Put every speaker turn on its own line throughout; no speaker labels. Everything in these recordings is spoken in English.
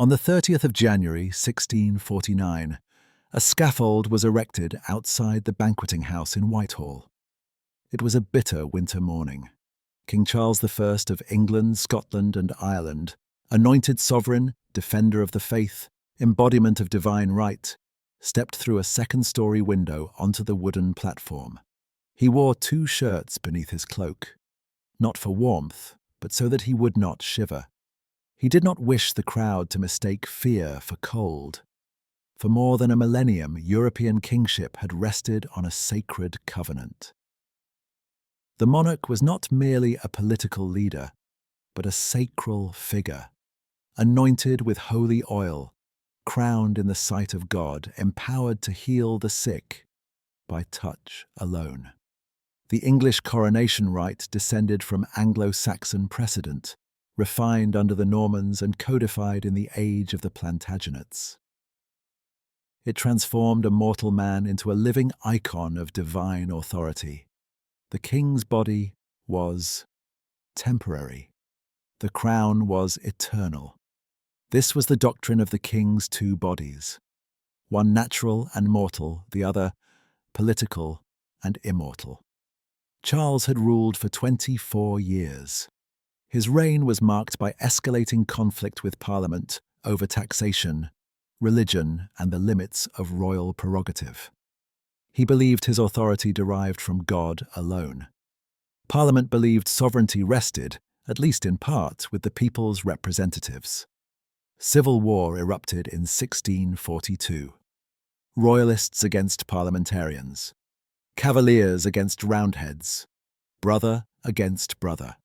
On the 30th of January, 1649, a scaffold was erected outside the banqueting house in Whitehall. It was a bitter winter morning. King Charles I of England, Scotland, and Ireland, anointed sovereign, defender of the faith, embodiment of divine right, stepped through a second-story window onto the wooden platform. He wore 2 shirts beneath his cloak, not for warmth, but so that he would not shiver. He did not wish the crowd to mistake fear for cold. For more than a millennium, European kingship had rested on a sacred covenant. The monarch was not merely a political leader, but a sacral figure, anointed with holy oil, crowned in the sight of God, empowered to heal the sick by touch alone. The English coronation rite descended from Anglo-Saxon precedent, refined under the Normans and codified in the age of the Plantagenets. It transformed a mortal man into a living icon of divine authority. The king's body was temporary. The crown was eternal. This was the doctrine of the king's 2 bodies, one natural and mortal, the other political and immortal. Charles had ruled for 24 years. His reign was marked by escalating conflict with Parliament over taxation, religion, and the limits of royal prerogative. He believed his authority derived from God alone. Parliament believed sovereignty rested, at least in part, with the people's representatives. Civil war erupted in 1642. Royalists against parliamentarians. Cavaliers against Roundheads. Brother against brother.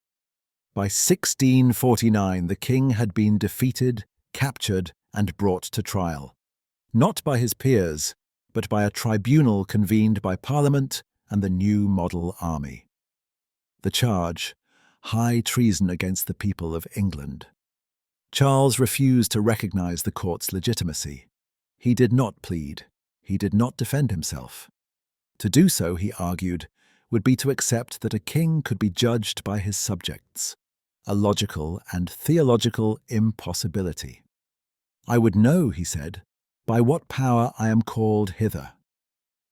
By 1649, the king had been defeated, captured, and brought to trial, not by his peers, but by a tribunal convened by Parliament and the new model army. The charge: high treason against the people of England. Charles refused to recognize the court's legitimacy. He did not plead. He did not defend himself. To do so, he argued, would be to accept that a king could be judged by his subjects, a logical and theological impossibility. I would know, he said, by what power I am called hither.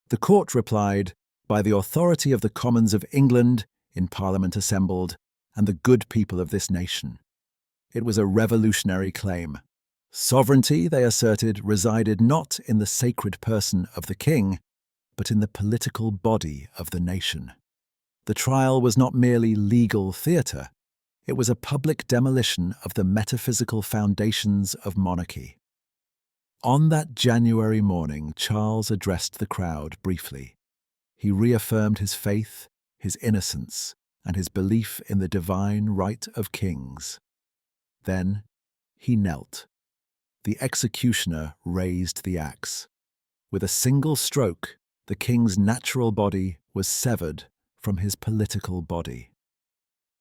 The court replied, by the authority of the Commons of England, in Parliament assembled, and the good people of this nation. It was a revolutionary claim. Sovereignty, they asserted, resided not in the sacred person of the king, but in the political body of the nation. The trial was not merely legal theatre, it was a public demolition of the metaphysical foundations of monarchy. On that January morning, Charles addressed the crowd briefly. He reaffirmed his faith, his innocence, and his belief in the divine right of kings. Then he knelt. The executioner raised the axe. With a single stroke, the king's natural body was severed from his political body.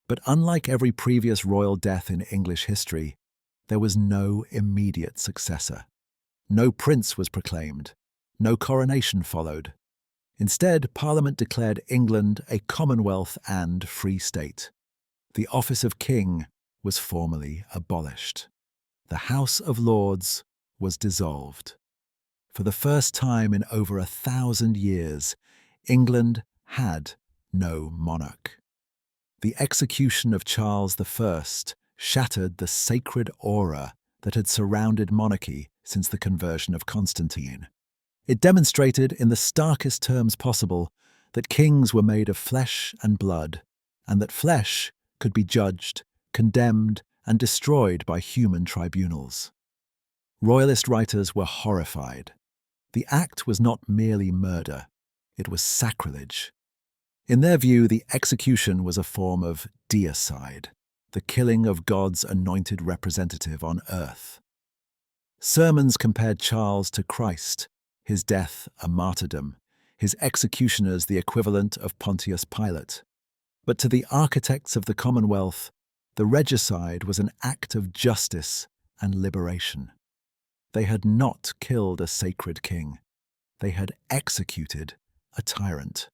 But unlike every previous royal death in English history, there was no immediate successor. No prince was proclaimed. No coronation followed. Instead, Parliament declared England a Commonwealth and Free State. The office of king was formally abolished. The House of Lords was dissolved. For the first time in over 1,000 years, England had no monarch. The execution of Charles I shattered the sacred aura that had surrounded monarchy since the conversion of Constantine. It demonstrated in the starkest terms possible that kings were made of flesh and blood, and that flesh could be judged, condemned, and destroyed by human tribunals. Royalist writers were horrified. The act was not merely murder, it was sacrilege. In their view, the execution was a form of deicide, the killing of God's anointed representative on earth. Sermons compared Charles to Christ, his death a martyrdom, his executioners the equivalent of Pontius Pilate. But to the architects of the Commonwealth, the regicide was an act of justice and liberation. They had not killed a sacred king. They had executed a tyrant.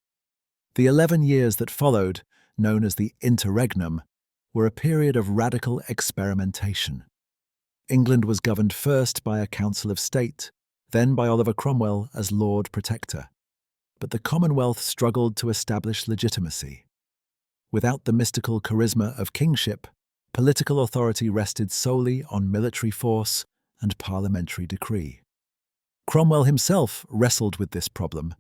The 11 years that followed, known as the interregnum, were a period of radical experimentation. England was governed first by a Council of State, then by Oliver Cromwell as Lord Protector. But the Commonwealth struggled to establish legitimacy. Without the mystical charisma of kingship, political authority rested solely on military force and parliamentary decree. Cromwell himself wrestled with this problem.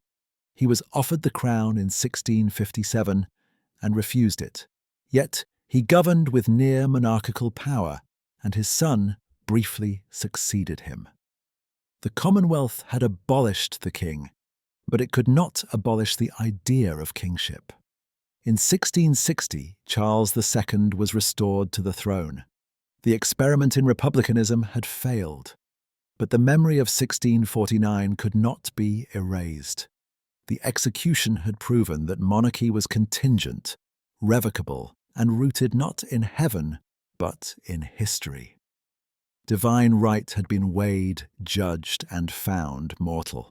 He was offered the crown in 1657 and refused it. Yet he governed with near monarchical power, and his son briefly succeeded him. The Commonwealth had abolished the king, but it could not abolish the idea of kingship. In 1660, Charles II was restored to the throne. The experiment in republicanism had failed, but the memory of 1649 could not be erased. The execution had proven that monarchy was contingent, revocable, and rooted not in heaven, but in history. Divine right had been weighed, judged, and found mortal.